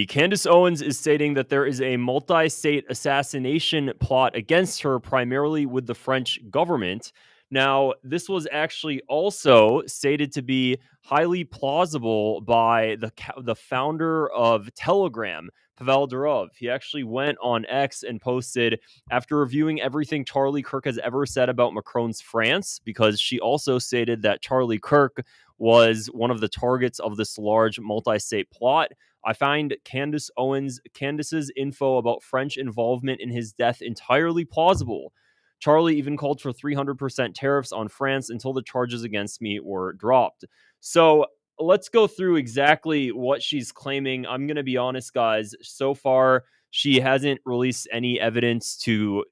Candace Owens is stating that there is a multi-state assassination plot against her, primarily with the French government. Now, this was actually also stated to be highly plausible by the founder of Telegram, Pavel Durov. He actually went on X and posted, after reviewing everything Charlie Kirk has ever said about Macron's France, because she also stated that Charlie Kirk was one of the targets of this large multi-state plot. I find Candace's info about French involvement in his death entirely plausible. Charlie even called for 300% tariffs on France until the charges against me were dropped. So let's go through exactly what she's claiming. I'm going to be honest, guys. So far, she hasn't released any evidence to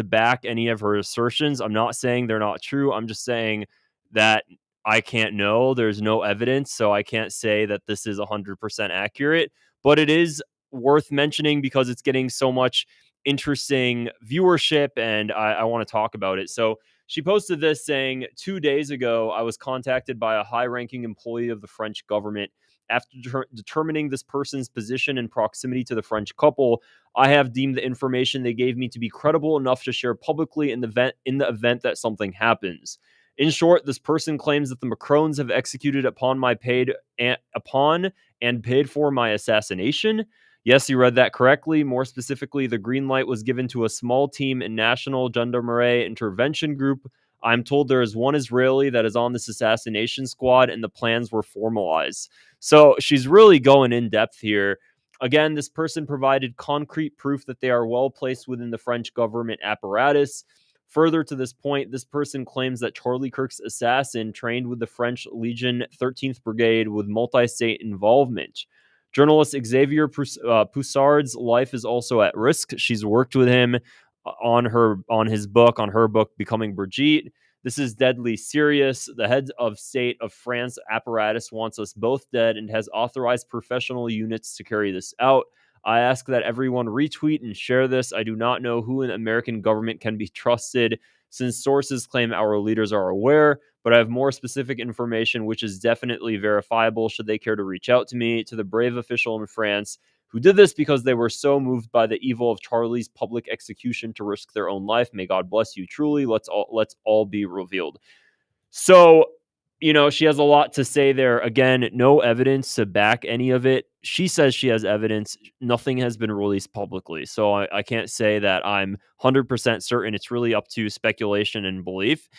back any of her assertions. I'm not saying they're not true. I'm just saying that I can't know. There's no evidence, so I can't say that this is 100% accurate. But it is worth mentioning because it's getting so much interesting viewership, and I want to talk about it. So she posted this saying, 2 days ago, I was contacted by a high-ranking employee of the French government. After determining this person's position and proximity to the French couple, I have deemed the information they gave me to be credible enough to share publicly in the event that something happens. In short, this person claims that the Macrons have executed upon and paid for my assassination. Yes, you read that correctly. More specifically, the green light was given to a small team in National Gendarmerie Intervention Group. I'm told there is one Israeli that is on this assassination squad, and the plans were formalized. So she's really going in depth here. Again, this person provided concrete proof that they are well placed within the French government apparatus. Further to this point, this person claims that Charlie Kirk's assassin trained with the French Legion 13th Brigade with multi-state involvement. Journalist Xavier Poussard's life is also at risk. She's worked with him on her book Becoming Brigitte. This is deadly serious. The head of state of France apparatus wants us both dead and has authorized professional units to carry this out. I ask that everyone retweet and share this. I do not know who in the American government can be trusted, since sources claim our leaders are aware, but I have more specific information which is definitely verifiable should they care to reach out to me. To the brave official in France who did this because they were so moved by the evil of Charlie's public execution to risk their own life. May God bless you truly. Let's all be revealed. So, she has a lot to say there. Again, no evidence to back any of it. She says she has evidence. Nothing has been released publicly. So I can't say that I'm 100% certain. It's really up to speculation and belief.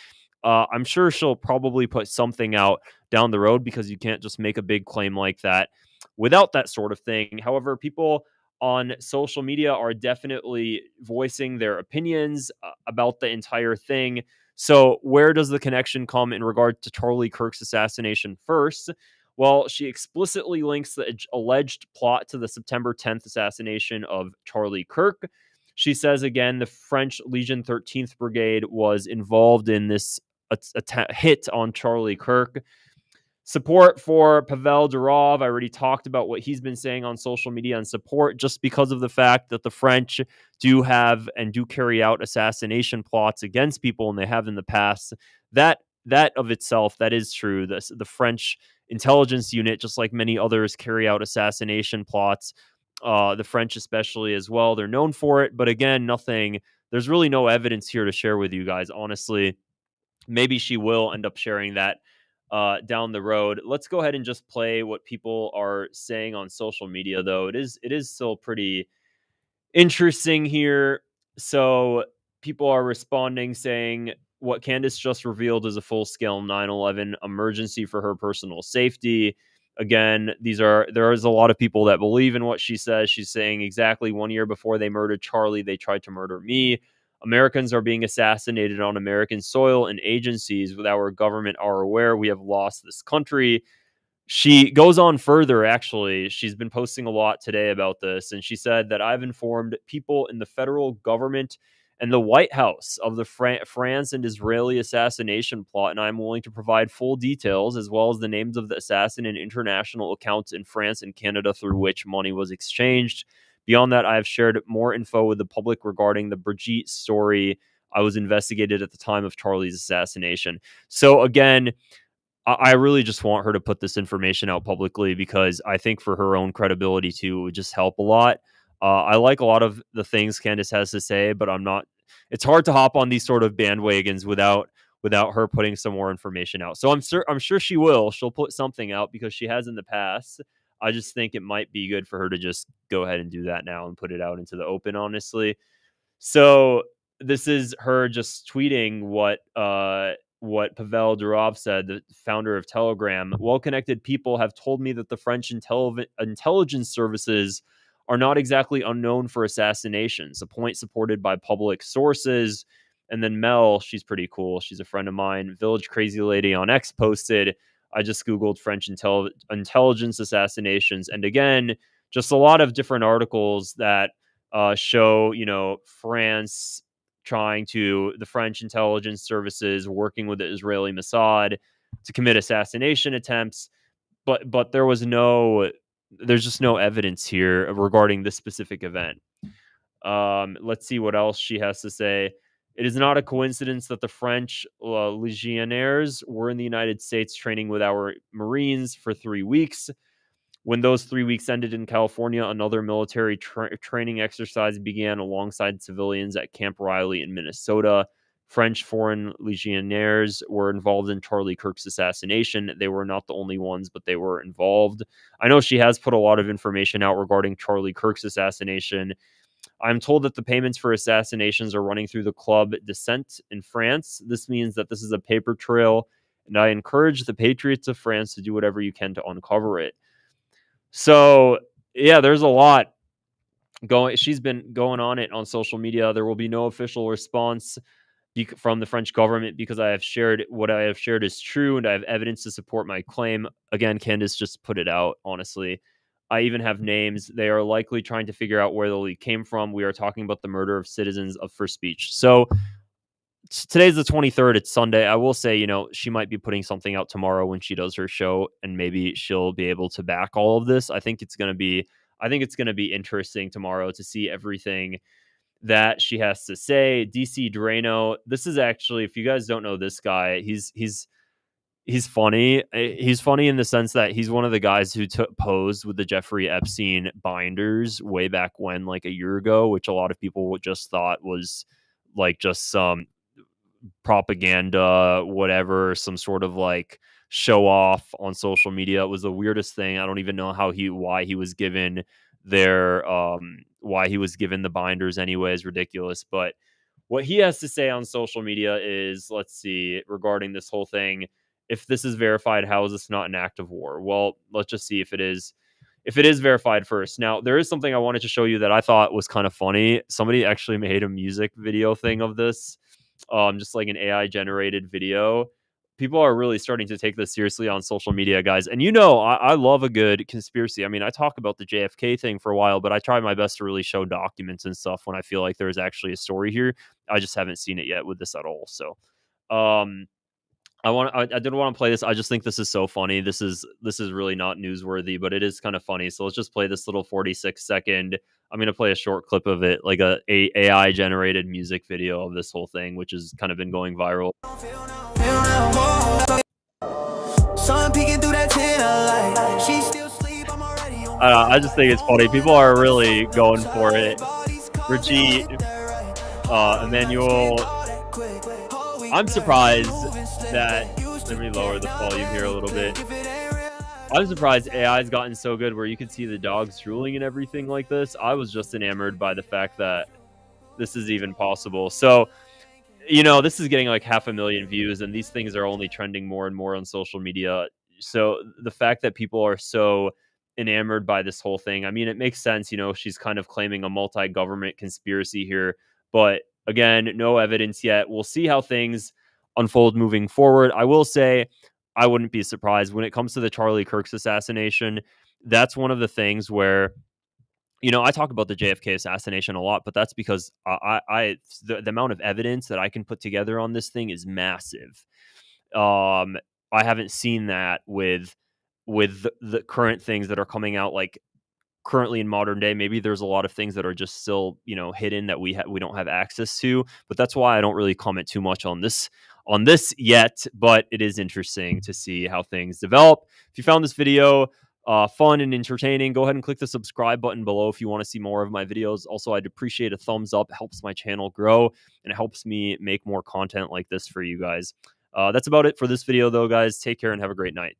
I'm sure she'll probably put something out down the road because you can't just make a big claim like that without that sort of thing. However, people on social media are definitely voicing their opinions about the entire thing. So where does the connection come in regard to Charlie Kirk's assassination first? Well, she explicitly links the alleged plot to the September 10th assassination of Charlie Kirk. She says, again, the French Legion 13th Brigade was involved in this hit on Charlie Kirk. Support for Pavel Durov. I already talked about what he's been saying on social media and support just because of the fact that the French do have and do carry out assassination plots against people, and they have in the past. That of itself, that is true. The French intelligence unit, just like many others, carry out assassination plots. The French especially as well. They're known for it. But again, there's really no evidence here to share with you guys, honestly. Maybe she will end up sharing that down the road. Let's go ahead and just play what people are saying on social media, though. It is still pretty interesting here. So people are responding saying what Candace just revealed is a full-scale 9/11 emergency for her personal safety. Again, there is a lot of people that believe in what she says. She's saying exactly 1 year before they murdered Charlie, they tried to murder me. Americans are being assassinated on American soil, and agencies with our government are aware we have lost this country. She goes on further, actually. She's been posting a lot today about this, and she said that I've informed people in the federal government and the White House of the France and Israeli assassination plot, and I'm willing to provide full details as well as the names of the assassin and international accounts in France and Canada through which money was exchanged. Beyond that, I have shared more info with the public regarding the Brigitte story I was investigated at the time of Charlie's assassination. So again, I really just want her to put this information out publicly because I think for her own credibility too, it would just help a lot. I like a lot of the things Candace has to say, but I'm not. It's hard to hop on these sort of bandwagons without her putting some more information out. So I'm sure she will. She'll put something out because she has in the past. I just think it might be good for her to just go ahead and do that now and put it out into the open, honestly. So this is her just tweeting what Pavel Durov said, the founder of Telegram. Well-connected people have told me that the French intelligence services are not exactly unknown for assassinations, a point supported by public sources. And then Mel, she's pretty cool. She's a friend of mine. Village Crazy Lady on X posted, I just Googled French intelligence assassinations. And again, just a lot of different articles that show, France the French intelligence services working with the Israeli Mossad to commit assassination attempts. But there's just no evidence here regarding this specific event. Let's see what else she has to say. It is not a coincidence that the French legionnaires were in the United States training with our Marines for 3 weeks. When those 3 weeks ended in California, another military training exercise began alongside civilians at Camp Riley in Minnesota. French foreign legionnaires were involved in Charlie Kirk's assassination. They were not the only ones, but they were involved. I know she has put a lot of information out regarding Charlie Kirk's assassination. I'm told that the payments for assassinations are running through the club Descent in France. This means that this is a paper trail, and I encourage the patriots of France to do whatever you can to uncover it. So, yeah, there's a lot going. She's been going on it on social media. There will be no official response from the French government because I have shared what I have shared is true and I have evidence to support my claim. Again, Candace just put it out, honestly. I even have names. They are likely trying to figure out where the leak came from. We are talking about the murder of citizens of for speech. So, today's the 23rd. It's Sunday. I will say, she might be putting something out tomorrow when she does her show, and maybe she'll be able to back all of this. I think it's going to be interesting tomorrow to see everything that she has to say. DC Drano. This is actually, if you guys don't know this guy, he's funny. He's funny in the sense that he's one of the guys who posed with the Jeffrey Epstein binders way back when, like a year ago, which a lot of people just thought was like just some propaganda, whatever, some sort of like show off on social media. It was the weirdest thing. I don't even know why he was given the binders anyway is ridiculous. But what he has to say on social media is, let's see, regarding this whole thing. If this is verified, how is this not an act of war? Well, let's just see if it is. If it is verified first. Now, there is something I wanted to show you that I thought was kind of funny. Somebody actually made a music video thing of this. Just like an AI generated video. People are really starting to take this seriously on social media, guys. And I love a good conspiracy. I mean, I talk about the JFK thing for a while, but I try my best to really show documents and stuff when I feel like there's actually a story here. I just haven't seen it yet with this at all. So, I did want to play this. I just think this is so funny. This is really not newsworthy, but it is kind of funny. So let's just play this little 46-second. I'm going to play a short clip of it, like a AI generated music video of this whole thing, which has kind of been going viral. I just think it's funny. People are really going for it. Brigitte, Emmanuel. I'm surprised that, let me lower the volume here a little bit. I'm surprised AI's gotten so good where you can see the dogs drooling and everything like this. I was just enamored by the fact that this is even possible. So, this is getting like 500,000 views, and these things are only trending more and more on social media. So the fact that people are so enamored by this whole thing, I mean, it makes sense. She's kind of claiming a multi-government conspiracy here, but again, no evidence yet. We'll see how things unfold moving forward. I will say I wouldn't be surprised when it comes to the Charlie Kirk's assassination. That's one of the things where, I talk about the JFK assassination a lot, but that's because the amount of evidence that I can put together on this thing is massive. I haven't seen that with the current things that are coming out, like currently in modern day. Maybe there's a lot of things that are just still, hidden that we don't have access to, but that's why I don't really comment too much on this on this yet, but it is interesting to see how things develop. If you found this video fun and entertaining, go ahead and click the subscribe button below if you want to see more of my videos. Also, I'd appreciate a thumbs up. It helps my channel grow and it helps me make more content like this for you guys. That's about it for this video, though, guys. Take care and have a great night.